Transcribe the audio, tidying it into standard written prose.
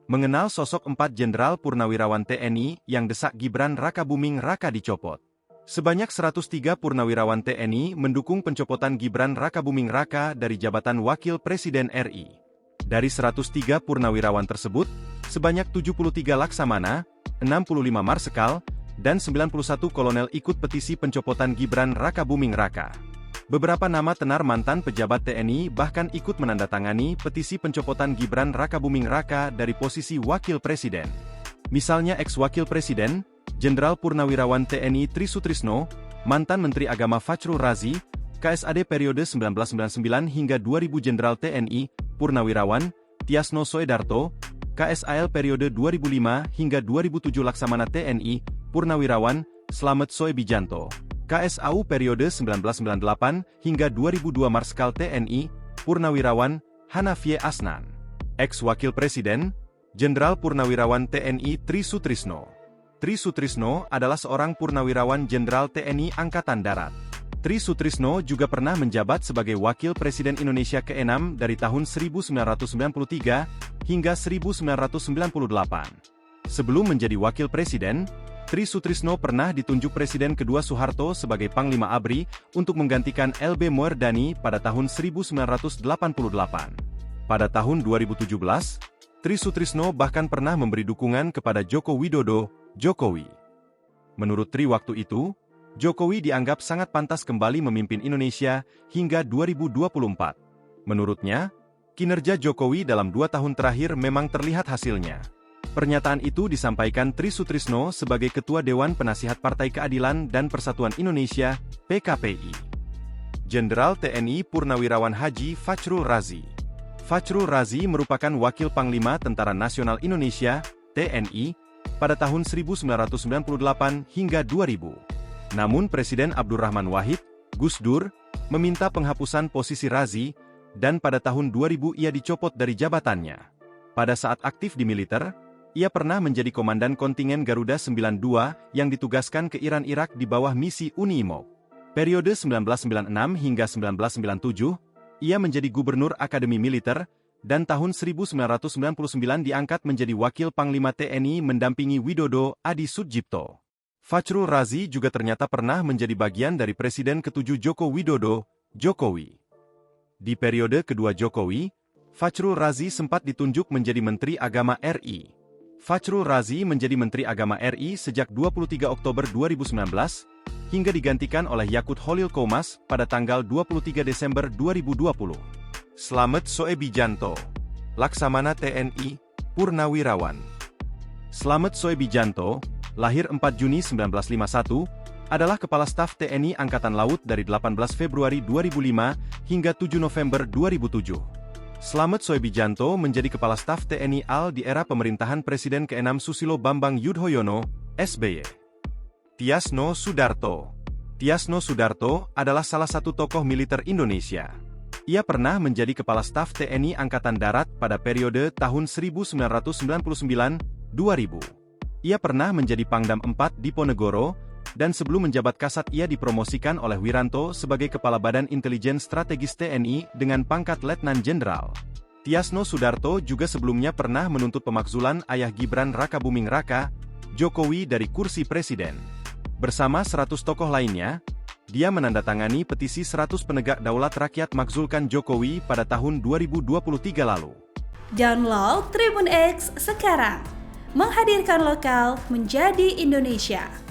Mengenal sosok 4 Jenderal Purnawirawan TNI yang desak Gibran Rakabuming Raka dicopot. Sebanyak 103 Purnawirawan TNI mendukung pencopotan Gibran Rakabuming Raka dari jabatan Wakil Presiden RI. Dari 103 Purnawirawan tersebut, sebanyak 73 Laksamana, 65 Marsekal, dan 91 Kolonel ikut petisi pencopotan Gibran Rakabuming Raka. Beberapa nama tenar mantan pejabat TNI bahkan ikut menandatangani petisi pencopotan Gibran Rakabuming Raka dari posisi Wakil Presiden. Misalnya ex-Wakil Presiden, Jenderal Purnawirawan TNI Tri Sutrisno, mantan Menteri Agama Fachrul Razi, KSAD periode 1999 hingga 2000 Jenderal TNI, Purnawirawan, Tiasno Soedarto, KSAL periode 2005 hingga 2007 Laksamana TNI, Purnawirawan, Slamet Soebijanto. KSAU periode 1998 hingga 2002 Marskal TNI, Purnawirawan, Hanafie Asnan. Ex-Wakil Presiden, Jenderal Purnawirawan TNI Tri Sutrisno. Tri Sutrisno adalah seorang Purnawirawan Jenderal TNI Angkatan Darat. Tri Sutrisno juga pernah menjabat sebagai Wakil Presiden Indonesia ke-6 dari tahun 1993 hingga 1998. Sebelum menjadi Wakil Presiden, Tri Sutrisno pernah ditunjuk Presiden kedua Soeharto sebagai Panglima ABRI untuk menggantikan LB Moerdani pada tahun 1988. Pada tahun 2017, Tri Sutrisno bahkan pernah memberi dukungan kepada Joko Widodo, Jokowi. Menurut Tri waktu itu, Jokowi dianggap sangat pantas kembali memimpin Indonesia hingga 2024. Menurutnya, kinerja Jokowi dalam 2 tahun terakhir memang terlihat hasilnya. Pernyataan itu disampaikan Tri Sutrisno sebagai Ketua Dewan Penasihat Partai Keadilan dan Persatuan Indonesia, PKPI. Jenderal TNI Purnawirawan Haji Fachrul Razi. Fachrul Razi merupakan Wakil Panglima Tentara Nasional Indonesia, TNI, pada tahun 1998 hingga 2000. Namun Presiden Abdurrahman Wahid, Gus Dur, meminta penghapusan posisi Razi, dan pada tahun 2000 ia dicopot dari jabatannya. Pada saat aktif di militer, ia pernah menjadi Komandan Kontingen Garuda 92 yang ditugaskan ke Iran-Irak di bawah misi Uni IMO. Periode 1996 hingga 1997, ia menjadi Gubernur Akademi Militer, dan tahun 1999 diangkat menjadi Wakil Panglima TNI mendampingi Widodo Adi Sudjipto. Fachrul Razi juga ternyata pernah menjadi bagian dari Presiden ke-7 Joko Widodo, Jokowi. Di periode kedua Jokowi, Fachrul Razi sempat ditunjuk menjadi Menteri Agama RI. Fachrul Razi menjadi Menteri Agama RI sejak 23 Oktober 2019, hingga digantikan oleh Yakut Holil Komas pada tanggal 23 Desember 2020. Slamet Soebijanto, Laksamana TNI, Purnawirawan. Slamet Soebijanto, lahir 4 Juni 1951, adalah Kepala Staf TNI Angkatan Laut dari 18 Februari 2005 hingga 7 November 2007. Slamet Soebijanto menjadi Kepala Staf TNI AL di era pemerintahan Presiden ke-6 Susilo Bambang Yudhoyono, SBY. Tiasno Sudarto. Tiasno Sudarto adalah salah satu tokoh militer Indonesia. Ia pernah menjadi Kepala Staf TNI Angkatan Darat pada periode tahun 1999-2000. Ia pernah menjadi Pangdam 4 di Ponegoro, dan sebelum menjabat Kasat ia dipromosikan oleh Wiranto sebagai Kepala Badan Intelijen Strategis TNI dengan pangkat Letnan Jenderal. Tiasno Sudarto juga sebelumnya pernah menuntut pemakzulan ayah Gibran Rakabuming Raka, Jokowi dari kursi presiden. Bersama 100 tokoh lainnya, dia menandatangani petisi 100 penegak daulat rakyat makzulkan Jokowi pada tahun 2023 lalu. Download Tribun X sekarang, menghadirkan lokal menjadi Indonesia.